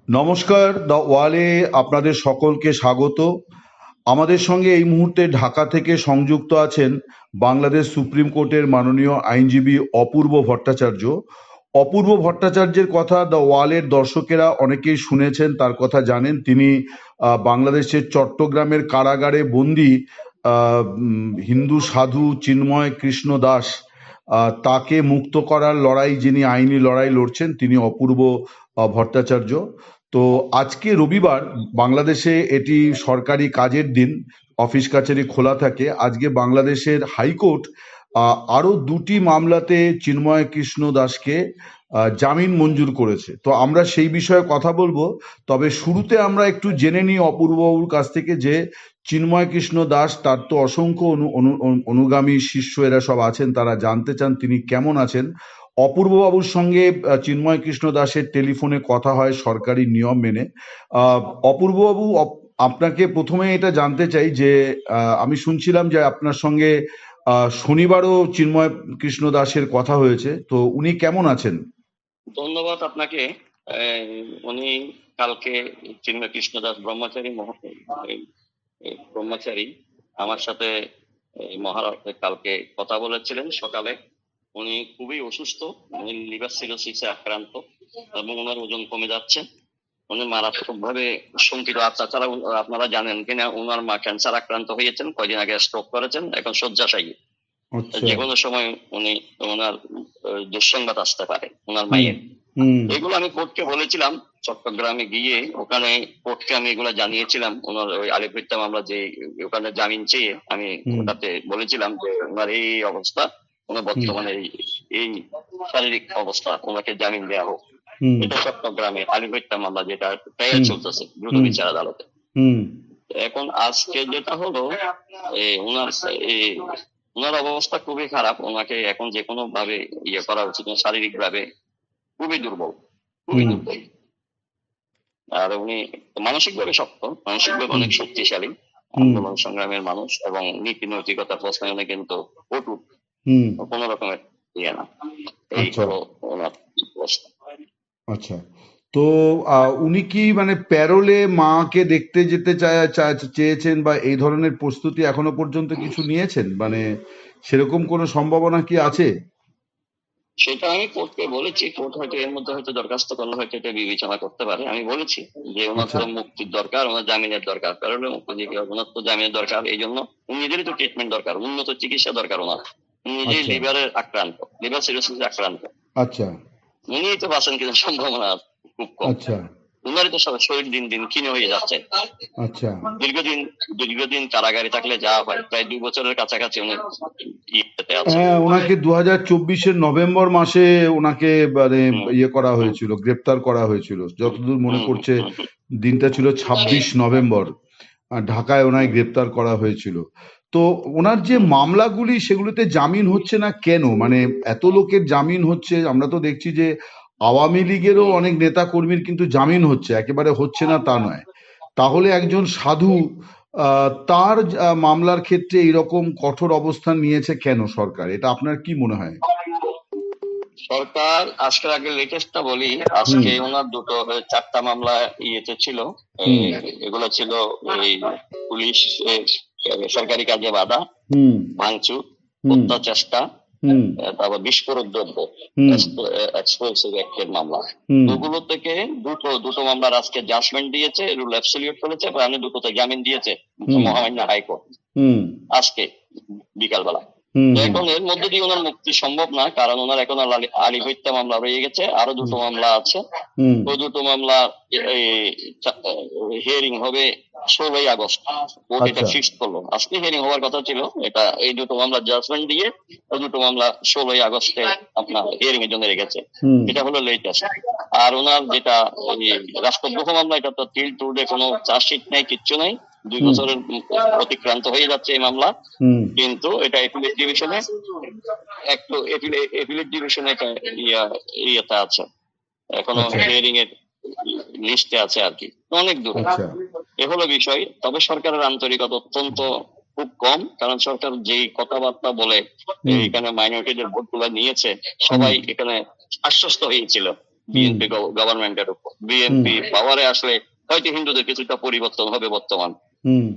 নমস্কার, দ্য ওয়ালে আপনাদের সকলকে স্বাগত। আমাদের সঙ্গে এই মুহূর্তে ঢাকা থেকে সংযুক্ত আছেন বাংলাদেশ সুপ্রিম কোর্টের মাননীয় আইনজীবী অপূর্ব ভট্টাচার্য। অপূর্ব ভট্টাচার্যের কথা দ্য ওয়ালের দর্শকেরা অনেকেই শুনেছেন, তার কথা জানেন। তিনি বাংলাদেশের চট্টগ্রামের কারাগারে বন্দী হিন্দু সাধু চিন্ময় কৃষ্ণ দাস তাকে মুক্ত করার লড়াই, যিনি আইনি লড়াই লড়ছেন, তিনি অপূর্ব ভট্টাচার্য। তো আজকে রবিবার, বাংলাদেশে এটি সরকারি কাজের দিন, অফিস কাছারি খোলা থাকে। আজকে বাংলাদেশের হাইকোর্ট আরো দুটি মামলাতে চিন্ময় কৃষ্ণ দাসকে জামিন মঞ্জুর করেছে। তো আমরা সেই বিষয়ে কথা বলবো। তবে শুরুতে আমরা একটু জেনে নিই অপূর্ববাবুর কাছ থেকে যে চিন্ময় কৃষ্ণ দাস, তার তো অসংখ্য অনুগামী শিষ্য এরা সব আছেন, তারা জানতে চান তিনি কেমন আছেন। অপূর্ববাবুর সঙ্গে চিন্ময় কৃষ্ণ দাসের টেলিফোনে কথা হয় সরকারি নিয়ম মেনে। অপূর্ববাবু, আপনাকে প্রথমে এটা জানতে চাই যে আমি শুনছিলাম যে আপনার সঙ্গে শনিবারও চিন্ময় কৃষ্ণ দাসের কথা হয়েছে, তো উনি কেমন আছেন? ধন্যবাদ আপনাকে। উনি কালকে চিন্ময় কৃষ্ণ দাস ব্রহ্মচারী আমার সাথে মহারাষ্ট্রে কালকে কথা বলেছিলেন সকালে। উনি খুবই অসুস্থ, উনি লিভার সিরোসিসে আক্রান্ত এবং ওনার ওজন কমে যাচ্ছে। উনি মারাত্মক ভাবে শঙ্কিত। তাছাড়া আপনারা জানেন কিনা, ওনার মা ক্যান্সার আক্রান্ত হয়েছেন, কয়দিন আগে স্ট্রোক করেছেন, এখন শয্যাশায়ী। যে কোনো সময় উনি ওনার দুঃসংবাদ আসতে পারে ওনার মায়ের। এগুলো আমি কোর্টকে বলেছিলাম, চট্টগ্রামে গিয়ে ওখানে কোর্টকে আমি এগুলো জানিয়েছিলাম। ওনার ওই আলিপুরটা মামলা যে ওখানে জামিন চেয়ে আমি ওটাতে বলেছিলাম যে ওনার এই অবস্থা, ওনার বর্তমানে এই শারীরিক অবস্থা, ওনাকে জামিন দেওয়া হোক। এটা চট্টগ্রামে আলিপুরটা মামলা যেটা ট্রায়াল চলতেছে দ্রুত বিচার আদালতে। এখন আজকে যেটা হলো, ওনার অবস্থা খুবই খারাপ। ওনাকে এখন যে কোনো ভাবে ইয়ে করা উচিত, শারীরিক ভাবে খুবই দুর্বল, খুবই দুর্বল। আর উনি মানসিক ভাবে শক্ত, মানসিক ভাবে অনেক শক্তিশালী, আন্দোলন সংগ্রামের মানুষ এবং নীতি নৈতিকতা প্রশ্নে উনি কিন্তু অটুট, কোন রকমের ইয়ে না। এই হলো ওনার প্রশ্ন। আচ্ছা, তো উনি কি মানে প্যারোলে মাকে দেখতে যেতে চেয়েছেন বা এই ধরনের প্রস্তুতি এখনো পর্যন্ত কিছু নিয়েছেন? মানে সেরকম কোনো সম্ভাবনা কি আছে? সেটা আমি কোর্টকে বলেছি। কোর্ট হয়তো এর মধ্যে হয়তো দরখাস্ত করলে হয়তো এটা বিবেচনা করতে পারে। আমি বলেছি যে ওনার তো মুক্তির দরকার, ওনার জামিনের দরকার, কারণ ওনার তো জামিনের দরকার। এই জন্য নিজেরই তো ট্রিটমেন্ট দরকার, উন্নত চিকিৎসা দরকার ওনার। নিজেই লিভারের আক্রান্ত, লিভার সিরোসিস আক্রান্ত। আচ্ছা, উনি তো বাঁচেন কিন্তু সম্ভাবনা খুব কম। আচ্ছা, ওনারই তো শরীর দিন দিন ক্ষীণ হয়ে যাচ্ছে। আচ্ছা, দীর্ঘদিন কারাগারে থাকলে যা হয়, প্রায় 2 বছরের কাছাকাছি উনি হ্যাঁ, ওনাকে 2024-এর নভেম্বর মাসে ওনাকে মানে ইয়ে করা হয়েছিল, গ্রেপ্তার করা হয়েছিল যতদূর মনে পড়ছে। দিনটা ছিল 26 নভেম্বর, ঢাকায় ওনায় গ্রেপ্তার করা হয়েছিল। তো ওনার যে মামলাগুলি, সেগুলোতে জামিন হচ্ছে না কেন? মানে এত লোকের জামিন হচ্ছে, আমরা তো দেখছি যে আওয়ামী লীগেরও অনেক নেতা কর্মীর কিন্তু জামিন হচ্ছে, একেবারে হচ্ছে না তা নয়। তাহলে একজন সাধু তার মামলার ক্ষেত্রে এরকম কঠোর অবস্থান নিয়েছে কেন সরকার? এটা আপনার কি মনে হয়? সরকার আজকের আগে লেটেস্টটা বলি, আজকে ওনার 4টা মামলা ইয়েতে ছিল। এগুলো ছিল এই পুলিশ সরকারি কাজে বাধা, ভাঙচুর, হত্যা চেষ্টা, তারপর বিস্ফোরক দ্রব্য, এক্সপ্লোসিভ অ্যাক্টের মামলা। ওগুলো থেকে দুটো মামলার আজকে জাজমেন্ট দিয়েছে, রুল অ্যাবসলিউট করেছে, মানে দুটোতে জামিন দিয়েছে মহামান্য হাইকোর্ট আজকে বিকালবেলা। এখন এর মধ্যে দিয়ে ওনার মুক্তি সম্ভব না, কারণ ওনার এখন আলী হত্যা মামলা রয়ে গেছে, আরো দুটো মামলা আছে। ওই দুটো মামলা হিয়ারিং হবে 16ই আগস্ট। কোর্ট এটা ফিক্সড করলো, আজকে হিয়ারিং হওয়ার কথা ছিল। এটা এই দুটো মামলা জাজমেন্ট দিয়ে ওই দুটো মামলা 16ই আগস্টে আপনার হিয়ারিং এর জন্য রেখেছে। এটা হলো লেটেস্ট। আর ওনার যেটা রাষ্ট্রদ্রোহ মামলা, এটা তো টিল টুডে কোনো চার্জশিট নেই, কিচ্ছু নেই। 2 বছরের অতিক্রান্ত হয়ে যাচ্ছে এই মামলা, কিন্তু এটা এপিলেট ডিভিশনে ইয়েতে আছে, এখনো হিয়ারিং এর লিস্টে আছে আর কি, অনেক দূরে। এ হলো বিষয়। তবে সরকারের আন্তরিকতা অত্যন্ত খুব কম, কারণ সরকার যেই কথাবার্তা বলে, এখানে মাইনরিটিদের ভোট গুলা নিয়েছে, সবাই এখানে আশ্বস্ত হয়েছিল বিএনপি গভর্নমেন্টের উপর। বিএনপি পাওয়ারে আসলে হয়তো হিন্দুদের কিছুটা পরিবর্তন হবে বর্তমান। হুম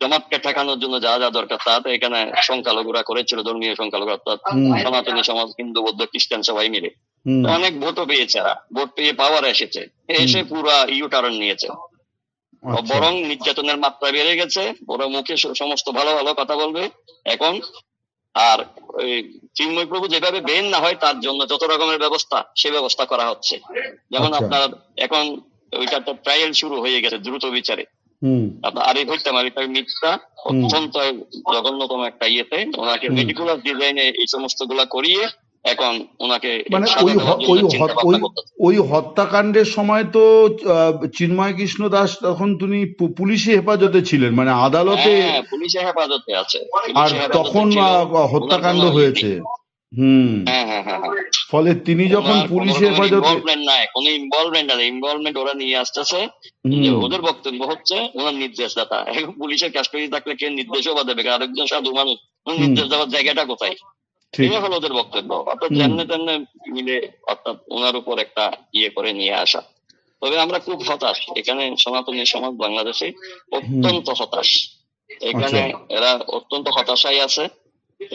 জমাতকে ঠেকানোর জন্য যা যা দরকার তা তো এখানে সংখ্যালঘুরা করেছিল, ধর্মীয় সংখ্যালঘুরা অর্থাৎ হুম সনাতনী সমাজ, হিন্দু বৌদ্ধ খ্রিস্টান সবাই মিলে। হুম তো অনেক ভোটও পেয়েছে, ভোট পেয়ে পাওয়ার এসেছে, এসে পুরা টার্ন নিয়েছে। আচ্ছা বরং নির্যাতনের মাত্রা বেড়ে গেছে, ওরা মুখে সমস্ত ভালো ভালো কথা বলবে এখন। আর ওই চিন্ময় প্রভু যেভাবে বেন না হয় তার জন্য যত রকমের ব্যবস্থা, সে ব্যবস্থা করা হচ্ছে। যেমন আচ্ছা আপনার এখন ওইটা একটা ট্রায়াল শুরু হয়ে গেছে দ্রুত বিচারে। হুম আপনার আরিফ হইতাম, আরিফের মিথ্যা অত্যন্ত জঘন্যতম একটা ইয়েতে ওনাকে হুম মেটিকুলাস ডিজাইনে এই সমস্ত গুলা করিয়ে এখন ওনাকে মানে সাজা দেওয়ার জন্য চিন্তা ভাবনা করতেছে। ওই হত্যাকাণ্ডের সময় তো চিন্ময় কৃষ্ণ দাস তখন তিনি পুলিশি হেফাজতে ছিলেন, মানে আদালতে, হ্যাঁ, পুলিশের হেফাজতে আছে, আর পুলিশের হেফাজতে তখন ছিল। ওনার হত্যাকাণ্ড কোনো হয়েছে। হুম হ্যাঁ হ্যাঁ হ্যাঁ হ্যাঁ, ফলে তিনি যখন ওনার কোনো পুলিশি রকমের হেফাজতে, ইনভলভমেন্ট নাই, কোনো ইনভলভমেন্ট নাই। ইনভলভমেন্ট ওরা নিয়ে আসতেছে, যে হুম ওদের বক্তব্য হচ্ছে ওনার নির্দেশদাতা। এখন পুলিশের কাস্টডি থাকলে কে নির্দেশও বা দেবে, আরেকজন সাধু মানুষ হুম নির্দেশ দেওয়ার জায়গাটা কোথায়? ঠিক, এই হলো ওদের বক্তব্য। অর্থাৎ হুম যেমনে তেমনে মিলে, অর্থাৎ ওনার উপর একটা করে নিয়ে আসা। তবে আমরা খুব হতাশ, এখানে সনাতনী সমাজ বাংলাদেশে হুম অত্যন্ত হতাশ। আচ্ছা এখানে এরা অত্যন্ত হতাশায় আছে,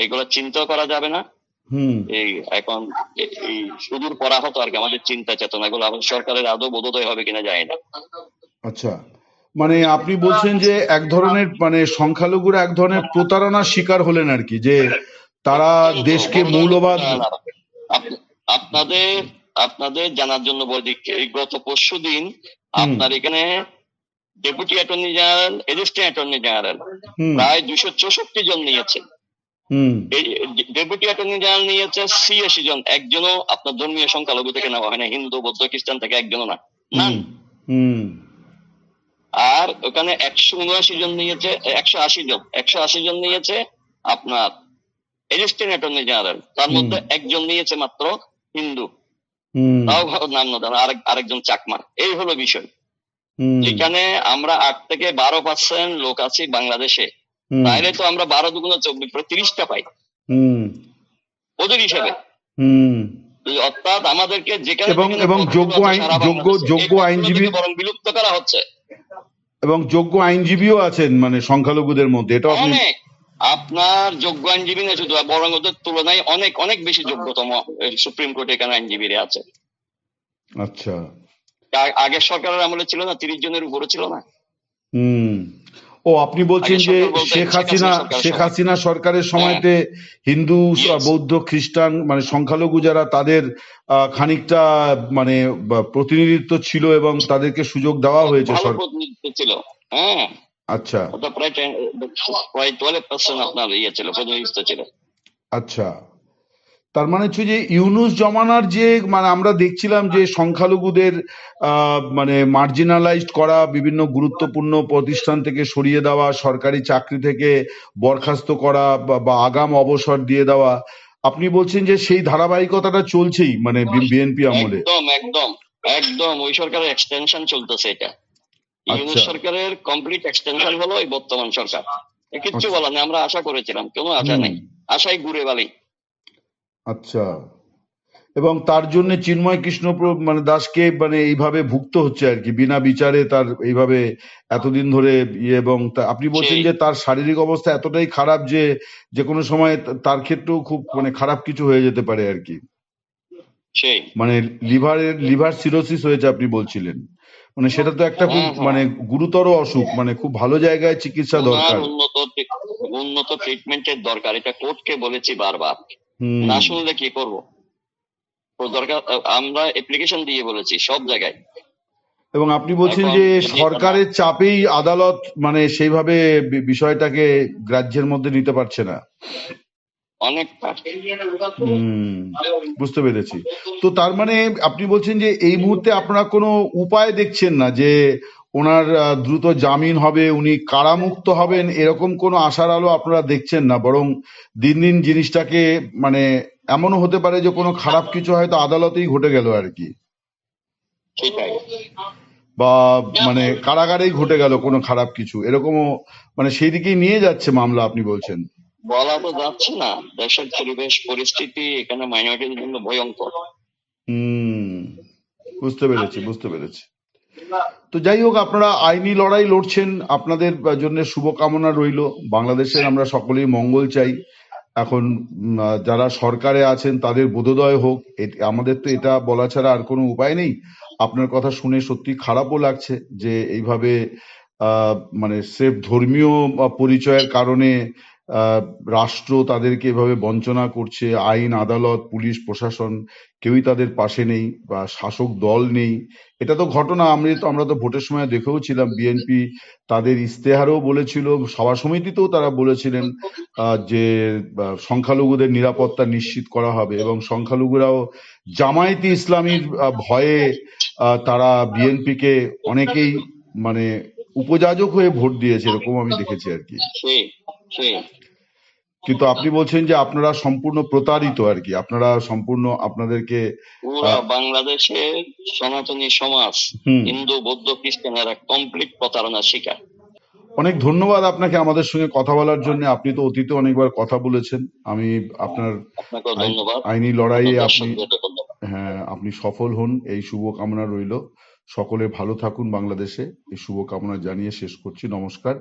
এগুলো চিন্তাও করা যাবে না। হুম এই এখন এই সুদূর পরাহত আর কি আমাদের চিন্তা চেতনা গুলো আমাদের সরকারের আদৌ বোধোদয় হবে কিনা যায় না। আচ্ছা, মানে আপনি বলছেন যে এক ধরনের, মানে সংখ্যালঘুরা এক ধরনের প্রতারণার শিকার হলেন আর কি, যে তারা অত্যন্ত দেশকে বড় ধরনের মৌলবাদ, প্রতারণা। আপনাদের আপনাদের জানার জন্য বলি, এই গত পরশু দিন হুম আপনার এখানে deputy attorney general, assistant attorney general হুম প্রায় 264 জন নিয়েছে। হুম এই ডেপুটি অ্যাটর্নি জেনারেল নিয়েছে 86 জন, একজনও আপনার ধর্মীয় সংখ্যালঘু থেকে নেওয়া হয় না, হিন্দু বৌদ্ধ খ্রিস্টান থেকে একজনও না, হুম হুম আর ওখানে 179 জন নিয়েছে, 180 জন নিয়েছে আপনার অ্যাসিস্ট্যান্ট অ্যাটর্নি জেনারেল, তার মধ্যে একজন নিয়েছে মাত্র হিন্দু, হুম তাও নাম না, আরেকজন চাকমা। এই হলো বিষয়। হুম যেখানে আমরা 8 থেকে 12% লোক আছি বাংলাদেশে, তাইলে তো আমরা 12 দুগুণ 30টা পাই হুম ওদের হিসেবে। হুম অর্থাৎ আমাদেরকে যেখানে এবং যেখানে এবং পদগুলো আছে সারা বাংলাদেশে, এই যোগ্য পদগুলো আইনজীবী, থেকে বরং বিলুপ্ত করা হচ্ছে। এবং যোগ্য আইনজীবীও আছেন মানে সংখ্যালঘুদের মধ্যে, এটা আপনি, অনেক আপনার যোগ্য আইনজীবী না শুধু, বরং ওদের তুলনায় অনেক অনেক বেশি যোগ্যতম সুপ্রিম কোর্টে এখানে আইনজীবীরা আছে। আচ্ছা, আগের সরকারের আমলে ছিল না, 30 জনের উপরে ছিল না। হুম ও আপনি বলছেন আগের যে সরকার বলতে শেখ সরকারের হাসিনা সরকারের সময়। সময়তে হিন্দু Yes. বৌদ্ধ খ্রিস্টান মানে সংখ্যালঘু যারা, তাদের খানিকটা মানে প্রতিনিধিত্ব ছিল এবং তাদেরকে সুযোগ দেওয়া হয়েছে ভালো সরকার। প্রতিনিধিত্ব ছিল। হ্যাঁ, আচ্ছা ওটা প্রায় 12% আপনার ছিল, প্রতিনিধিত্ব ছিল। আচ্ছা, তার মানে হচ্ছে যে ইউনুস জমানার যে, মানে আমরা দেখছিলাম যে সংখ্যালঘুদের মানে মার্জিনালাইজড করা, বিভিন্ন গুরুত্বপূর্ণ প্রতিষ্ঠান থেকে সরিয়ে দেওয়া, সরকারি চাকরি থেকে বরখাস্ত করা বা আগাম অবসর দিয়ে দেওয়া, আপনি বলছেন যে সেই ধারাবাহিকতাটা চলছেই মানে বিএনপি আমলে। একদম একদম একদম ওই সরকারের এক্সটেনশন চলতেছে এটা। ইউনুস আচ্ছা সরকারের কমপ্লিট এক্সটেনশন হলো এই বর্তমান সরকার। কিচ্ছু আচ্ছা বলার নেই, আমরা আশা করেছিলাম, কোনো আশা নেই, আশাই ঘুরে বালি। আচ্ছা, এবং তার জন্য চিন্ময় কৃষ্ণ মানে দাসকে মানে এইভাবে ভুগতে হচ্ছে আর কি, বিনা বিচারে তার এইভাবে এতদিন ধরে এবং আপনি বলছেন সেই যে তার শারীরিক অবস্থা এতটাই খারাপ যে যে কোনো সময় তার ক্ষেত্রেও খুব মানে খারাপ কিছু হয়ে যেতে পারে আর কি, সেই মানে লিভার সিরোসিস হয়েছে আপনি বলছিলেন, মানে সেটা তো একটা খুব হ্যাঁ হ্যাঁ, মানে গুরুতর অসুখ, মানে খুব ভালো জায়গায় চিকিৎসা ওনার দরকার। উন্নত ট্রিটমেন্টের দরকার, এটা কোর্টকে বলেছি বারবার। হুম না শুনলে কি করব? দরকার, আমরা অ্যাপ্লিকেশন দিয়ে বলেছি সব জায়গায়। এবং আপনি বলছেন এখন যে যদি সরকারের চাপেই আদালত মানে সেইভাবে বিষয়টাকে গ্রাহ্যের মধ্যে নিতে পারছে না। অনেকটা বুঝতে পেরেছি। তো তার মানে আপনি বলছেন যে এই মুহূর্তে আপনারা কোনো উপায় দেখছেন না যে ওনার দ্রুত জামিন হবে, উনি কারামুক্ত হবেন, এরকম কোনো আশার আলো আপনারা দেখছেন না, বরং দিন দিন জিনিসটাকে মানে এমনও হতে পারে যে কোনো খারাপ কিছু হয়তো আদালতেই ঘটে গেল আর কি, সেটাই। বা মানে কারাগারেই ঘটে গেল কোনো খারাপ কিছু, এরকমও মানে সেই দিকেই নিয়ে যাচ্ছে মামলা আপনি বলছেন। বলা তো যাচ্ছে না, দেশের পরিবেশ পরিস্থিতি এখানে মাইনরিটির জন্য ভয়ঙ্কর। হুম বুঝতে পেরেছি, বুঝতে পেরেছি। তো যাই হোক, আপনারা আইনি লড়াই লড়ছেন, আপনাদের জন্য শুভকামনা রইল। বাংলাদেশের আমরা সকলেই মঙ্গল চাই। এখন যারা সরকারে আছেন তাদের বোধোদয় হোক, আমাদের তো এটা বলা ছাড়া আর কোনো উপায় নেই। আপনার কথা শুনে সত্যি খারাপও লাগছে যে এইভাবে মানে স্রেফ ধর্মীয় পরিচয়ের কারণে আহ, রাষ্ট্র তাদেরকে এভাবে বঞ্চনা করছে। আইন, আদালত, পুলিশ প্রশাসন কেউই তাদের পাশে নেই, বা শাসক দল নেই। এটা তো ঘটনা, আমরা তো ভোটের সময় দেখেও ছিলাম। বিএনপি তাদের ইস্তেহারেও বলেছিল, সভা সমিতিতেও তারা বলেছিলেন যে সংখ্যালঘুদের নিরাপত্তা নিশ্চিত করা হবে, এবং সংখ্যালঘুরাও জামায়াতে ইসলামীর ভয়ে তারা বিএনপিকে অনেকেই মানে উপযাজক হয়ে ভোট দিয়েছে, এরকম আমি দেখেছি আর কি। সেই সেই কিন্তু আপনি বলছেন যে আপনারা সম্পূর্ণ প্রতারিত আর কি, আপনারা সম্পূর্ণ আপনাদেরকে পুরা বাংলাদেশের সনাতনী সমাজ, হুম হিন্দু বৌদ্ধ খ্রিস্টানেরা কমপ্লিট প্রতারণার শিকার। অনেক ধন্যবাদ আপনাকে আমাদের সঙ্গে কথা বলার জন্য। আপনি তো অতীতে অনেকবার কথা বলেছেন। আমি আপনার আপনাকেও ধন্যবাদ, আইনি লড়াইয়ে আপনি, দর্শকদেরও ধন্যবাদ। হ্যাঁ, আপনি সফল হন, এই শুভকামনা রইল। সকলে ভালো থাকুন বাংলাদেশে, এই শুভকামনা জানিয়ে শেষ করছি। নমস্কার।